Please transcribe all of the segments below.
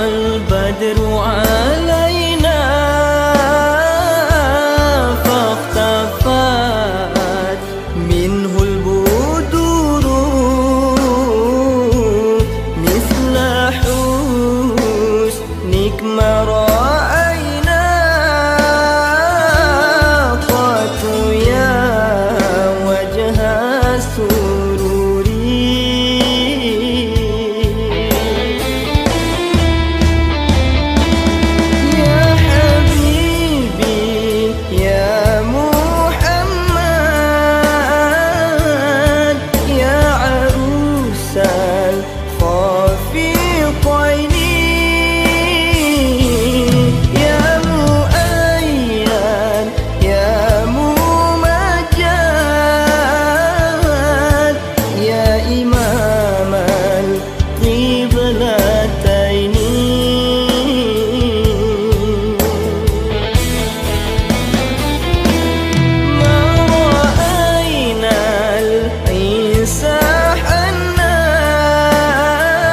البدر علينا فاختفت منه البدور مثل حسنك ما رأينا قط يا وجه السرور يا حبيبي يا محمد يا عروس الخافقين يا مؤيد يا ممجد يا إمام القبلتين ما رأينا العيسى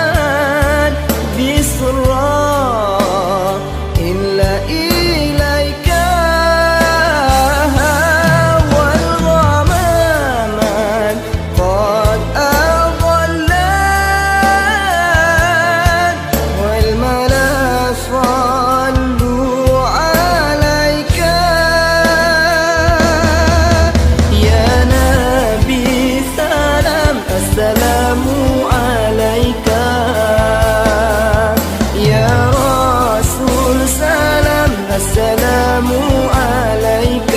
حنان بسرى إلا إليك والغمام قد أضلت والملا صلوا عليك يا نبي سلام السلام عليك يا رسول سلام السلام عليك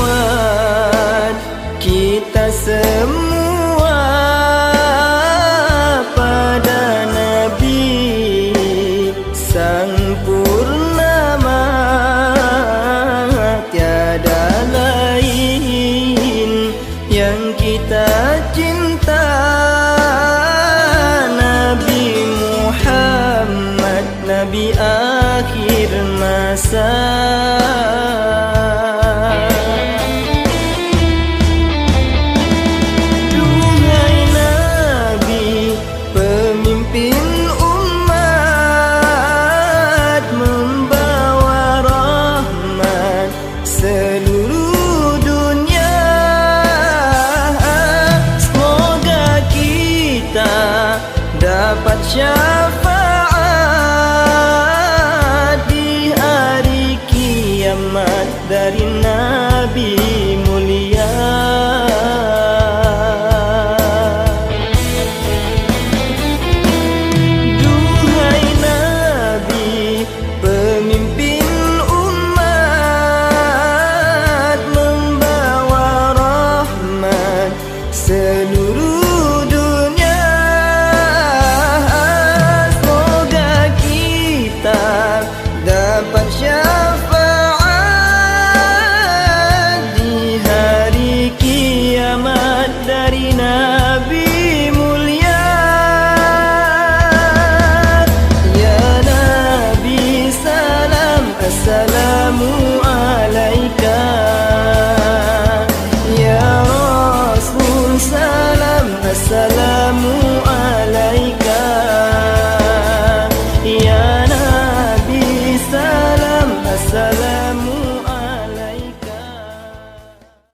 bersolawat kita semua pada Nabi Sang Purnama, tiada lain yang kita cinta, Nabi Muhammad, Nabi akhir masa. Duhai Nabi, pemimpin umat, membawa rahmat seluruh dunia. Semoga kita dapat syafaat di hari kiamat dari Nabi mulia. Duhai Nabi, pemimpin umat, membawa rahmat seluruh dunia. Semoga kita dapat syafaat di hari kiamat dari Nabi mulia. Ya Nabi salam, assalamu alaika. Ya Rasul salam, assalamu